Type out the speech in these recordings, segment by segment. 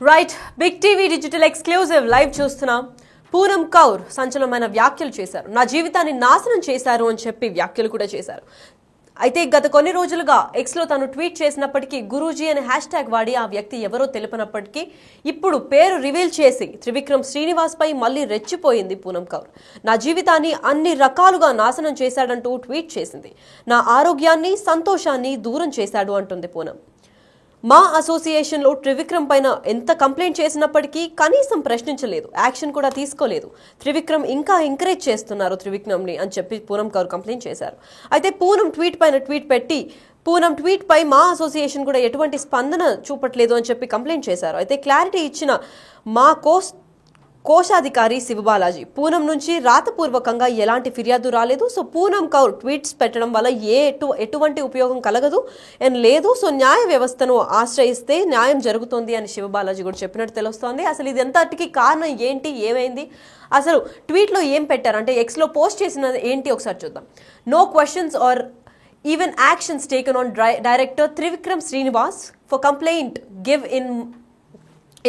Right big TV digital exclusive live చూస్తున్నాం. పూనం కౌర్ సంచలనమైన వ్యాఖ్యలు చేశారు. నా జీవితాన్ని నాశనం చేశారు అని చెప్పి వ్యాఖ్యలు కూడా చేశారు. అయితే గత కొన్ని రోజులుగా ఎక్స్ లో తను ట్వీట్ చేసినప్పటికీ గురూజీ అనే హ్యాష్ ట్యాగ్ వాడి ఆ వ్యక్తి ఎవరో తెలిపినప్పటికీ ఇప్పుడు పేరు రివీల్ చేసి త్రివిక్రమ్ శ్రీనివాస్ పై మళ్లీ రెచ్చిపోయింది పూనం కౌర్. నా జీవితాన్ని అన్ని రకాలుగా నాశనం చేశాడంటూ ట్వీట్ చేసింది. నా ఆరోగ్యాన్ని సంతోషాన్ని దూరం చేశాడు అంటుంది పూనం. మా అసోసియేషన్లో త్రివిక్రమ్ పైన ఎంత కంప్లైంట్ చేసినప్పటికీ కనీసం ప్రశ్నించలేదు, యాక్షన్ కూడా తీసుకోలేదు. త్రివిక్రమ్ ఇంకా ఎంకరేజ్ చేస్తున్నారు త్రివిక్రమ్ని అని చెప్పి పూనం కౌర్ కంప్లైంట్ చేశారు. అయితే పూనం ట్వీట్ పైన ట్వీట్ పెట్టి పూనం ట్వీట్ పై మా అసోసియేషన్ కూడా ఎటువంటి స్పందన చూపట్లేదు అని చెప్పి కంప్లైంట్ చేశారు. అయితే క్లారిటీ ఇచ్చిన మా కోశాధికారి శివబాలాజీ పూనం నుంచి రాతపూర్వకంగా ఎలాంటి ఫిర్యాదు రాలేదు. సో పూనం కౌర్ ట్వీట్స్ పెట్టడం వల్ల ఎటువంటి ఉపయోగం కలగదు అని లేదు. సో న్యాయ వ్యవస్థను ఆశ్రయిస్తే న్యాయం జరుగుతుంది అని శివబాలాజీ కూడా చెప్పినట్టు తెలుస్తోంది. అసలు ఇది ఎంతటికి కారణం ఏంటి, ఏమైంది, అసలు ట్వీట్లో ఏం పెట్టారు అంటే ఎక్స్లో పోస్ట్ చేసిన ఏంటి ఒకసారి చూద్దాం. No questions or even actions taken on director Trivikram Srinivas for complaint give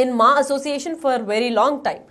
in my association for a very long time.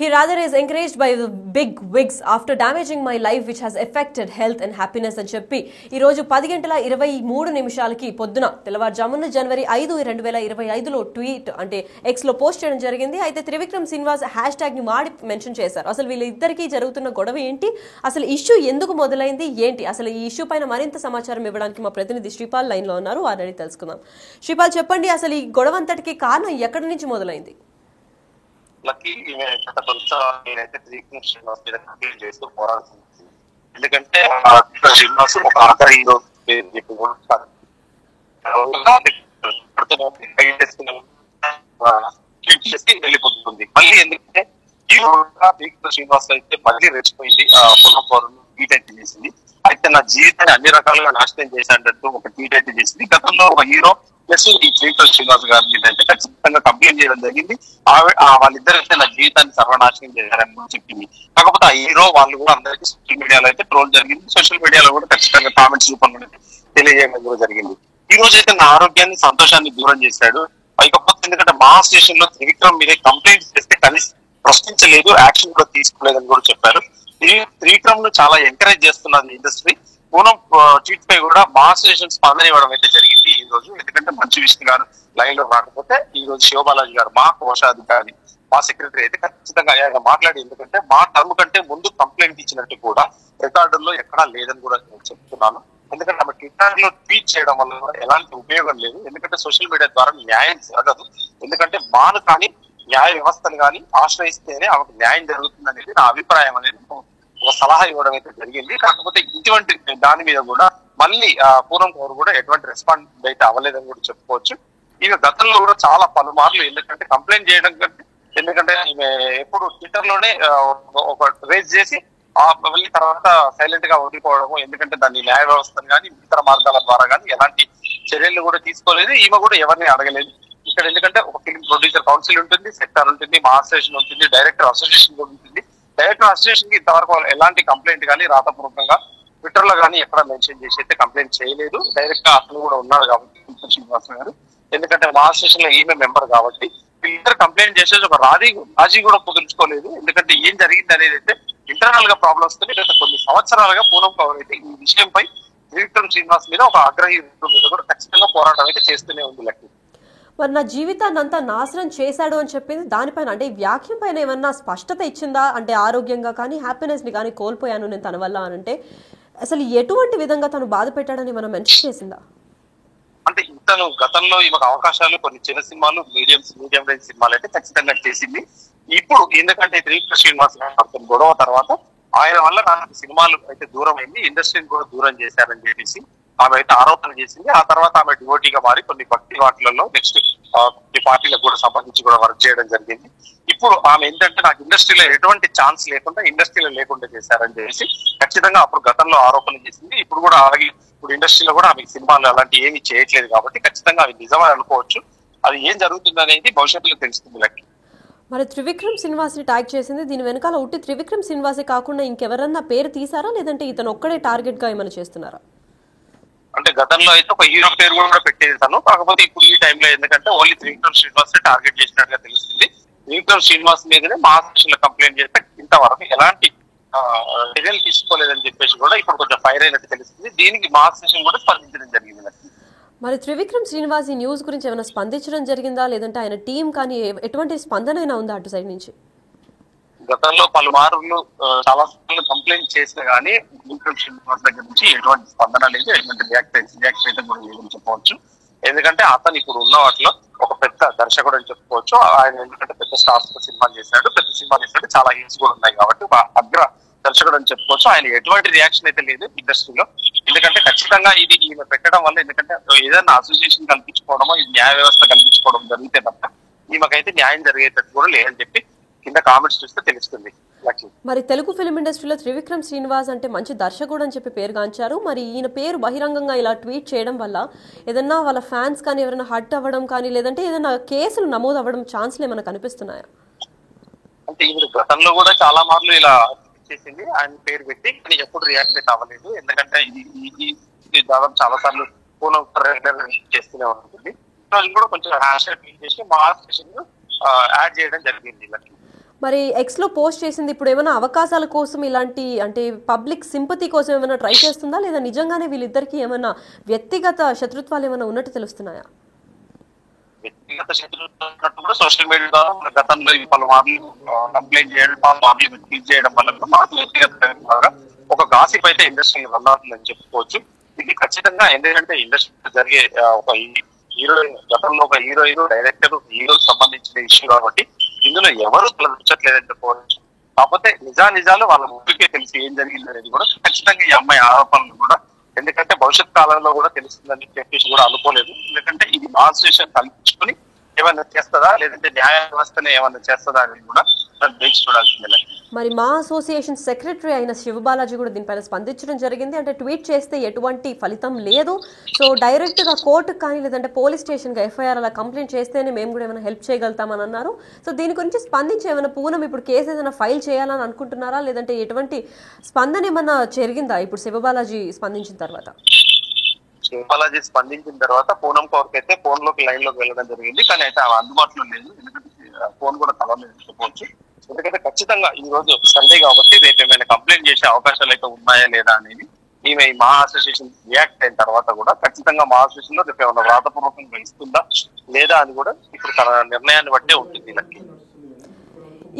He rather is encouraged by the big wigs after damaging my life which has affected health and happiness అని చెప్పి ఈ రోజు 10:23 పొద్దున తెల్లవారుజామున జనవరి 5, 2025లో tweet అంటే X లో post చేయడం జరిగింది. అయితే త్రివిక్రమ్ శ్రీనివాస్ హ్యాష్ ట్యాగ్ ని వాడి మెన్షన్ చేశారు. అసలు వీళ్ళిద్దరికీ జరుగుతున్న గొడవ ఏంటి, అసలు ఇష్యూ ఎందుకు మొదలైంది ఏంటి, అసలు ఈ ఇష్యూ పైన మరింత సమాచారం ఇవ్వడానికి మా ప్రతినిధి శ్రీపాల్ లైన్ లో ఉన్నారు. వారిని తెలుసుకుందాం. శ్రీపాల్, చెప్పండి, అసలు ఈ గొడవ అంతటికి కారణం ఎక్కడి నుంచి మొదలైంది? లక్కీ గత నేనైతే త్రివిక్రమ్ శ్రీనివాస్ మీద కంప్లైంట్ చేస్తూ పోరాడుతుంది. ఎందుకంటే శ్రీనివాస్ ఒక ఆధార హీరో వెళ్ళిపోతుంది. మళ్ళీ ఎందుకంటే హీరో త్రివిక్రమ్ శ్రీనివాస్ అయితే మళ్ళీ రెచ్చిపోయింది. పొలం పౌరులు ట్వీట్ అయితే చేసింది. అయితే నా జీవితాన్ని అన్ని రకాలుగా నాశనం చేశాడంటూ ఒక ట్వీట్ అయితే చేసింది. గతంలో ఒక హీరో ప్లస్ ఈ త్రివిక్రమ్ శ్రీనివాస్ గారి మీద అయితే ఖచ్చితంగా కంప్లైంట్ చేయడం జరిగింది. వాళ్ళిద్దరు అయితే నా జీవితాన్ని సర్వనాశనం చేశారని చెప్పింది. కాకపోతే ఆ హీరో వాళ్ళు కూడా అందరికీ సోషల్ మీడియాలో అయితే ట్రోల్ జరిగింది. సోషల్ మీడియాలో కూడా ఖచ్చితంగా కామెంట్స్ రూపంలో తెలియజేయడం కూడా జరిగింది. ఈ రోజు అయితే నా ఆరోగ్యాన్ని సంతోషాన్ని దూరం చేశాడు. ఇకపోతే ఎందుకంటే మా స్టేషన్ లో త్రివిక్రమ్ మీద కంప్లైంట్ చేస్తే కనీసం ప్రశ్నించలేదు, యాక్షన్ కూడా తీసుకోలేదని కూడా చెప్పారు. త్రివిక్రమ్ ను చాలా ఎంకరేజ్ చేస్తున్నది ఇండస్ట్రీ. పూనం ట్వీట్ పై కూడా మా అసోసియేషన్ స్పందన ఇవ్వడం అయితే జరిగింది ఈ రోజు. ఎందుకంటే మంచి విష్ణు గారు లైన్ లో రాకపోతే ఈ రోజు శివబాలాజీ గారు మా కోశాధికారి మా సెక్రటరీ అయితే ఖచ్చితంగా ఆయన మాట్లాడి, ఎందుకంటే మా టర్మ్ కంటే ముందు కంప్లైంట్ ఇచ్చినట్టు కూడా రికార్డుల్లో ఎక్కడా లేదని కూడా నేను చెప్తున్నాను. ఎందుకంటే ఆమె ట్విట్టర్ లో ట్వీట్ చేయడం వల్ల కూడా ఎలాంటి ఉపయోగం లేదు. ఎందుకంటే సోషల్ మీడియా ద్వారా న్యాయం జరగదు. ఎందుకంటే మాను కానీ న్యాయ వ్యవస్థను కానీ ఆశ్రయిస్తేనే ఆమెకు న్యాయం జరుగుతుంది అనేది నా అభిప్రాయం అనేది ఒక సలహా ఇవ్వడం అయితే జరిగింది. కాకపోతే ఇటువంటి దాని మీద కూడా మళ్ళీ పూనం కౌర్ కూడా ఎటువంటి రెస్పాన్స్ అయితే అవ్వలేదని కూడా చెప్పుకోవచ్చు. ఈమె గతంలో కూడా చాలా పలుమార్లు ఎందుకంటే కంప్లైంట్ చేయడం కంటే, ఎందుకంటే ఈమె ఎప్పుడు ట్విట్టర్ లోనే ఒక రేజ్ చేసి మళ్ళీ తర్వాత సైలెంట్ గా ఉండిపోవడము, ఎందుకంటే దాన్ని న్యాయ వ్యవస్థను కానీ ఇతర మార్గాల ద్వారా కానీ ఎలాంటి చర్యలు కూడా తీసుకోలేదు. ఈమె కూడా ఎవరిని అడగలేదు. ఇక్కడ ఎందుకంటే ఒక ఫిల్మ్ ప్రొడ్యూసర్ కౌన్సిల్ ఉంటుంది, సెక్టార్ ఉంటుంది, మా అసోసియేషన్ ఉంటుంది, డైరెక్టర్ అసోసియేషన్ కూడా ఉంటుంది. డైరెక్టర్ అసోసియేషన్ కి ఇంతవరకు ఎలాంటి కంప్లైంట్ కానీ రాతపూర్వకంగా ట్విట్టర్ లో కానీ ఎక్కడ మెన్షన్ చేసి అయితే కంప్లైంట్ చేయలేదు. డైరెక్ట్ గా అతను కూడా ఉన్నాడు కాబట్టి శ్రీనివాస్ గారు, ఎందుకంటే మా అసోసియేషన్ లో ఈమె మెంబర్ కాబట్టి వీళ్ళిద్దరు కంప్లైంట్ చేసేసి ఒక రాజీ కూడా కుదుర్చుకోలేదు. ఎందుకంటే ఏం జరిగింది అనేది అయితే ఇంటర్నల్ గా ప్రాబ్లమ్స్ తో గత కొన్ని సంవత్సరాలుగా పూనం కౌర్ అయితే ఈ విషయంపై త్రివిక్రమ్ శ్రీనివాస్ మీద ఒక ఆగ్రహి మీద కూడా ఖచ్చితంగా పోరాటం అయితే చేస్తూనే ఉంది. లక్ష్మి, మరి నా జీవితాన్ని అంతా నాశనం చేశాడు అని చెప్పింది దానిపైన అంటే ఈ వ్యాఖ్య పైన ఏమన్నా స్పష్టత ఇచ్చిందా? అంటే ఆరోగ్యంగా కానీ హ్యాపీనెస్ ని కానీ కోల్పోయాను నేను తన వల్ల అని అంటే అసలు ఎటువంటి విధంగా తను బాధ పెట్టాడని మనం మెన్షన్ చేసిందా? అంటే ఇతను గతంలో ఈమెకు అవకాశాలు కొన్ని చిన్న సినిమాలు, మీడియం రేంజ్ సినిమాలు అయితే ఖచ్చితంగా చేసింది. ఇప్పుడు ఎందుకంటే త్రివిక్రమ్ శ్రీనివాస్ గొడవ తర్వాత ఆయన వల్ల నాకు సినిమాలు అయితే దూరం అయింది, ఇండస్ట్రీని కూడా దూరం చేశారని చెప్పేసి ఆమె అయితే ఆరోపణ చేసింది. ఆ తర్వాత ఆమె డివోటీగా మారి కొన్ని భక్తి వాటిలలో నెక్స్ట్ పార్టీలకు కూడా సంబంధించి కూడా వర్క్ చేయడం జరిగింది. ఇప్పుడు ఆమె ఏంటంటే నాకు ఇండస్ట్రీలో ఎటువంటి ఛాన్స్ లేకుండా ఇండస్ట్రీలో లేకుండా చేశారని చెప్పేసి ఖచ్చితంగా అప్పుడు గతంలో ఆరోపణ చేసింది. ఇప్పుడు కూడా అలాగే ఇప్పుడు ఇండస్ట్రీలో కూడా ఆమె సినిమాలు అలాంటి ఏమీ చేయట్లేదు కాబట్టి ఖచ్చితంగా అవి నిజమని అనుకోవచ్చు. అది ఏం జరుగుతుంది అనేది భవిష్యత్తులో తెలుస్తుంది. లక్కి, మరి త్రివిక్రమ్ శ్రీనివాస్ ని ట్యాగ్ చేసింది, దీని వెనకాల ఉట్టి త్రివిక్రమ్ శ్రీనివాసే కాకుండా ఇంకెవరన్నా పేరు తీసారా, లేదంటే ఇతను ఒక్కడే టార్గెట్ గా ఏమైనా చేస్తున్నారా? అంటే గతంలో అయితే ఒక హీరో పేరు కూడా పెట్టేది తను. కాకపోతే ఇప్పుడు ఈ టైంలో ఎందుకంటే ఓన్లీ త్రివిక్రమ్ శ్రీనివాస్ టార్గెట్ చేసినట్టుగా తెలుస్తుంది. త్రివిక్రమ్ శ్రీనివాస్ మీదనే మహాశిక్షలో కంప్లైంట్ చేస్తే ఇంతవరకు ఎలాంటి చర్యలు తీసుకోలేదని చెప్పేసి కూడా ఇప్పుడు కొంచెం ఫైర్ అయినట్టు తెలుస్తుంది. దీనికి మహాశిక్షం కూడా స్పందించడం జరిగింది. మరి త్రివిక్రమ్ శ్రీనివాస్ ఈ న్యూస్ గురించి ఏమైనా స్పందించడం జరిగిందా, లేదంటే ఆయన టీం కానీ ఎటువంటి స్పందన అయినా ఉందా అటు సైడ్ నుంచి? గతంలో పలుమార్లు చాలా సార్లు కంప్లైంట్ చేసినా గానీ త్రివిక్రమ్ శ్రీనివాస్ దగ్గర నుంచి ఎటువంటి స్పందన లేదు, ఎటువంటి రియాక్ట్ అయితే కూడా లేదని చెప్పవచ్చు. ఎందుకంటే అతను ఇప్పుడు ఉన్న వాటిలో ఒక పెద్ద దర్శకుడు అని చెప్పుకోవచ్చు. ఆయన ఎందుకంటే పెద్ద స్టార్స్ తో సినిమాలు చేశాడు, చాలా హిట్స్ కూడా ఉన్నాయి కాబట్టి ఒక అగ్ర దర్శకుడు అని చెప్పుకోవచ్చు. ఆయన ఎటువంటి రియాక్షన్ అయితే లేదు ఇండస్ట్రీలో. ఎందుకంటే ఖచ్చితంగా ఇది ఈమె పెట్టడం వల్ల, ఎందుకంటే ఏదైనా అసోసియేషన్ కల్పించుకోవడమో ఇది న్యాయ వ్యవస్థ కల్పించుకోవడం జరిగితే తప్ప ఈమెకైతే న్యాయం జరిగేటట్టు కూడా లేదని చెప్పి కింద కామెంట్స్ చూస్తే తెలుస్తుంది. మరి తెలుగు ఫిల్మ్ ఇండస్ట్రీలో త్రివిక్రమ్ శ్రీనివాస్ అంటే మంచి దర్శకుడు అని చెప్పి పేరుగాంచారు. మరి ఈయన పేరు బహిరంగంగా ఇలా ట్వీట్ చేయడం వల్ల ఏదన్నా వాళ్ళ ఫ్యాన్స్ కానీ ఎవరైనా హర్ట్ అవ్వడం కానీ, లేదంటే ఏదైనా కేసులు నమోదు అవ్వడం ఛాన్స్లు ఏమైనా కనిపిస్తున్నాయా? అంటే ఇప్పుడు గతంలో కూడా చాలా మార్లు ఇలా చేసింది ఆయన పేరు పెట్టి, కానీ ఎప్పుడు రియాక్ట్ అయితే అవ్వలేదు. ఎందుకంటే ఇది దాదాపు చాలా సార్లు ఫోన్ చేస్తూనే ఉంటుంది. కూడా కొంచెం హ్యాష్ ట్యాగ్ చేసి మా స్టేషన్ యాడ్ చేయడం జరిగింది. మరి ఎక్స్ లో పోస్ట్ చేసింది ఇప్పుడు ఏమైనా అవకాశాల కోసం ఇలాంటి అంటే పబ్లిక్ సింపతి కోసం ఏమైనా ట్రై చేస్తుందా, లేదా నిజంగానే వీళ్ళిద్దరికి ఏమైనా వ్యక్తిగత శత్రుత్వాలు ఏమైనా ఉన్నట్టు తెలుస్తున్నాయా? వ్యక్తిగత శత్రుత్వం కూడా సోషల్ మీడియా ద్వారా గతంలో పలుమార్లు కంప్లైంట్ చేయడం, పలుమార్లు ట్వీట్ చేయడం వల్ల మాకు వ్యక్తిగతంగా ఒక గాసిప్ అయితే ఇండస్ట్రీ రన్ అవుతుందని చెప్పుకోవచ్చు. ఇది ఖచ్చితంగా ఎందుకంటే ఇండస్ట్రీ జరిగే ఒక హీరోయిన్, గతంలో ఒక హీరోయిన్ డైరెక్టర్ హీరోకి సంబంధించిన ఇష్యూ కాబట్టి ఇందులో ఎవరు తలదొచ్చట్లేదని చెప్పుకోవచ్చు. కాకపోతే నిజాలు వాళ్ళ ముఖ్యకే తెలిసి ఏం జరిగింది అనేది కూడా ఖచ్చితంగా ఈ అమ్మాయి ఆరోపణలు కూడా, ఎందుకంటే భవిష్యత్ కాలంలో కూడా తెలుస్తుందని చెప్పేసి కూడా అనుకోలేదు. ఎందుకంటే ఇది మాన్స్ట్రేషన్ కల్పించుకుని ఏమైనా చేస్తుందా, లేదంటే న్యాయ వ్యవస్థనే ఏమైనా చేస్తుందా అనేది కూడా వేచి చూడాల్సిందే. మరి మా అసోసియేషన్ సెక్రటరీ అయిన శివబాలాజీ కూడా దీనిపైన స్పందించడం జరిగింది. అంటే ట్వీట్ చేస్తే ఎటువంటి ఫలితం లేదు, సో డైరెక్ట్ గా కోర్టుకు కానీ లేదంటే పోలీస్ స్టేషన్ గా ఎఫ్ఐఆర్ అలా కంప్లైంట్ చేస్తేనే మేము కూడా ఏమైనా హెల్ప్ చేయగలుగుతామని అన్నారు. సో దీని గురించి స్పందించి ఏమైనా పూనం ఇప్పుడు కేసు ఏదైనా ఫైల్ చేయాలని అనుకుంటున్నారా, లేదంటే ఎటువంటి స్పందన ఏమన్నా జరిగిందా ఇప్పుడు శివబాలాజీ స్పందించిన తర్వాత? శివబాలాజీ స్పందించిన తర్వాత పూనం కౌర్కి అయితే ఫోన్ లోకి లైన్ లోకి వెళ్ళడం జరిగింది, కానీ అయితే అందుబాటులో లేదు. ఎందుకంటే ఫోన్ కూడా కలవలేదు. ఎందుకంటే ఖచ్చితంగా ఈ రోజు సండే కాబట్టి రేపు ఏమైనా కంప్లైంట్ చేసే అవకాశాలు అయితే ఉన్నాయా లేదా అనేది ఈమె మా అసోసియేషన్ రియాక్ట్ అయిన తర్వాత కూడా ఖచ్చితంగా మా అసోసియేషన్ లో రేపు ఏమైనా వ్రాతపూర్వకంగా ఇస్తుందా లేదా అని కూడా ఇప్పుడు తన నిర్ణయాన్ని బట్టే ఉంటుంది.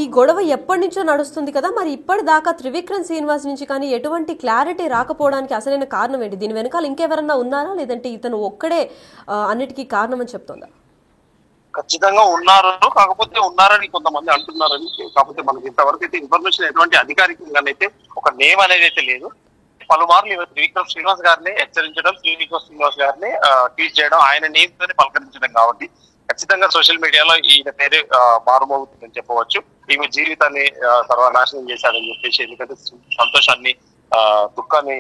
ఈ గొడవ ఎప్పటి నుంచో నడుస్తుంది కదా, మరి ఇప్పటిదాకా త్రివిక్రమ్ శ్రీనివాస్ నుంచి కానీ ఎటువంటి క్లారిటీ రాకపోవడానికి అసలైన కారణం ఏంటి? దీని వెనకాల ఇంకెవరన్నా ఉన్నారా, లేదంటే ఇతను ఒక్కడే అన్నిటికీ కారణం అని చెప్తుందా? ఖచ్చితంగా ఉన్నారు, కాకపోతే ఉన్నారని కొంతమంది అంటున్నారని. కాకపోతే మనకి ఇంతవరకు అయితే ఇన్ఫర్మేషన్ ఎటువంటి అధికారికంగానైతే ఒక నేమ్ అనేది అయితే లేదు. పలుమార్లు త్రివిక్రమ్ శ్రీనివాస్ గారిని హెచ్చరించడం, త్రివిక్రమ్ శ్రీనివాస్ గారిని ట్వీట్ చేయడం, ఆయన నేమ్ తోనే పలకరించడం కాబట్టి ఖచ్చితంగా సోషల్ మీడియాలో ఈయన పేరే మారుమోగుతుందని చెప్పవచ్చు. ఈమె జీవితాన్ని సర్వనాశనం చేశాడని చెప్పేసి, ఎందుకంటే సంతోషాన్ని దుఃఖాన్ని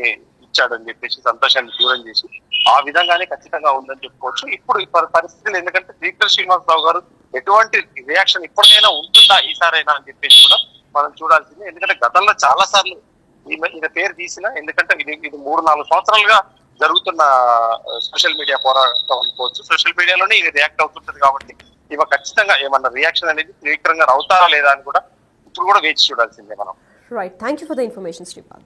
ఇచ్చాడని చెప్పేసి సంతోషాన్ని దూరం చేసి ఆ విధంగానే ఖచ్చితంగా ఉందని చెప్పుకోవచ్చు. ఇప్పుడు పరిస్థితులు ఎందుకంటే త్రివిక్రమ్ శ్రీనివాస్ రావు గారు ఎటువంటి రియాక్షన్ ఇప్పటికైనా ఉంటుందా ఈసారైనా అని చెప్పేసి కూడా మనం చూడాల్సింది. ఎందుకంటే గతంలో చాలా సార్లు ఈయన పేరు తీసిన, ఎందుకంటే ఇది 3-4 సంవత్సరాలుగా జరుగుతున్న సోషల్ మీడియా పోరాటం అనుకోవచ్చు. సోషల్ మీడియాలోనే ఇది రియాక్ట్ అవుతుంటది కాబట్టి ఇవ ఖచ్చితంగా ఏమన్నా రియాక్షన్ అనేది త్రివిక్రంగా అవుతారా లేదా అని కూడా ఇప్పుడు కూడా వేచి చూడాల్సిందే మనం. Right, thank you for the information Sripal.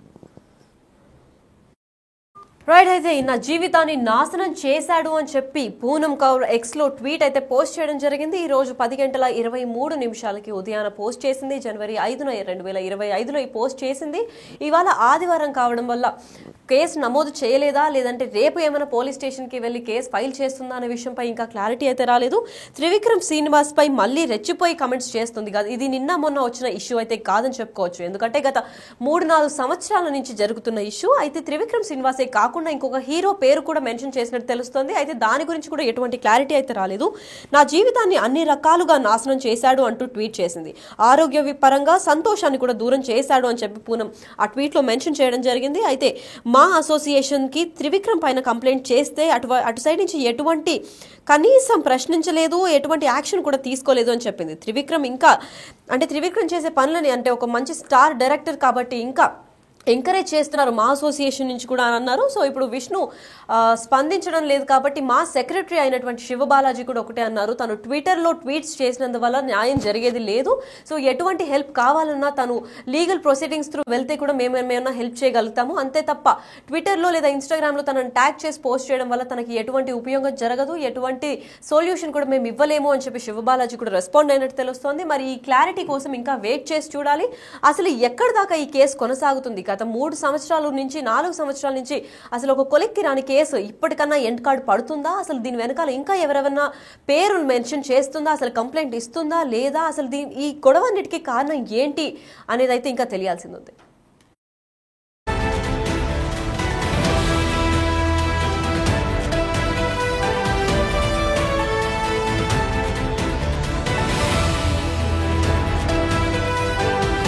Right, అయితే నా జీవితాన్ని నాశనం చేశాడు అని చెప్పి పూనం కౌర్ ఎక్స్ లో ట్వీట్ అయితే పోస్ట్ చేయడం జరిగింది. ఈ రోజు 10:23 ఉదయాన పోస్ట్ చేసింది. జనవరి 5న 2025లో ఈ పోస్ట్ చేసింది. ఇవాళ ఆదివారం కావడం వల్ల కేసు నమోదు చేయలేదా, లేదంటే రేపు ఏమైనా పోలీస్ స్టేషన్ కి వెళ్లి కేసు ఫైల్ చేస్తుందా అనే విషయంపై ఇంకా క్లారిటీ అయితే రాలేదు. త్రివిక్రమ్ శ్రీనివాస్ పై మళ్ళీ రెచ్చిపోయి కమెంట్స్ చేస్తుంది కాదు, ఇది నిన్న మొన్న వచ్చిన ఇష్యూ అయితే కాదని చెప్పుకోవచ్చు. ఎందుకంటే గత 3-4 సంవత్సరాల నుంచి జరుగుతున్న ఇష్యూ. అయితే త్రివిక్రమ్ శ్రీనివాసే కాకుండా ఇంకొక హీరో పేరు కూడా మెన్షన్ చేసినట్టు తెలుస్తుంది. అయితే దాని గురించి కూడా ఎటువంటి క్లారిటీ అయితే రాలేదు. నా జీవితాన్ని అన్ని రకాలుగా నాశనం చేశాడు అంటూ ట్వీట్ చేసింది. ఆరోగ్య పరంగా సంతోషాన్ని కూడా దూరం చేశాడు అని చెప్పి పూనం ఆ ట్వీట్ లో మెన్షన్ చేయడం జరిగింది. అయితే మా అసోసియేషన్ కి త్రివిక్రమ్ పైన కంప్లైంట్ చేస్తే అటు సైడ్ నుంచి ఎటువంటి కనీసం ప్రశ్నించలేదు, ఎటువంటి యాక్షన్ కూడా తీసుకోలేదు అని చెప్పింది. త్రివిక్రమ్ చేసే పనులని, అంటే ఒక మంచి స్టార్ డైరెక్టర్ కాబట్టి ఇంకా ఎంకరేజ్ చేస్తున్నారు మా అసోసియేషన్ నుంచి కూడా అని అన్నారు. సో ఇప్పుడు విష్ణు స్పందించడం లేదు కాబట్టి మా సెక్రటరీ అయినటువంటి శివబాలాజీ కూడా ఒకటే అన్నారు, తను ట్విట్టర్లో ట్వీట్స్ చేసినందువల్ల న్యాయం జరిగేది లేదు. సో ఎటువంటి హెల్ప్ కావాలన్నా తను లీగల్ ప్రొసీడింగ్స్ త్రూ వెళ్తే కూడా మేమేమైనా హెల్ప్ చేయగలుగుతాము, అంతే తప్ప ట్విట్టర్లో లేదా ఇన్స్టాగ్రామ్లో తనను ట్యాగ్ చేసి పోస్ట్ చేయడం వల్ల తనకి ఎటువంటి ఉపయోగం జరగదు, ఎటువంటి సొల్యూషన్ కూడా మేము ఇవ్వలేము అని చెప్పి శివబాలాజీ కూడా రెస్పాండ్ అయినట్టు తెలుస్తోంది. మరి ఈ క్లారిటీ కోసం ఇంకా వెయిట్ చేసి చూడాలి అసలు ఎక్కడి దాకా ఈ కేసు కొనసాగుతుంది. గత 3 సంవత్సరాల నుంచి 4 సంవత్సరాల నుంచి అసలు ఒక కొలిక్కి రాని కేసు ఇప్పటికన్నా ఎండ్ కార్డు పడుతుందా, అసలు దీని వెనకాల ఇంకా ఎవరెవరన్నా పేరును మెన్షన్ చేస్తుందా, అసలు కంప్లైంట్ ఇస్తుందా లేదా, అసలు ఈ గొడవన్నిటికీ కారణం ఏంటి అనేది అయితే ఇంకా తెలియాల్సింది ఉంది.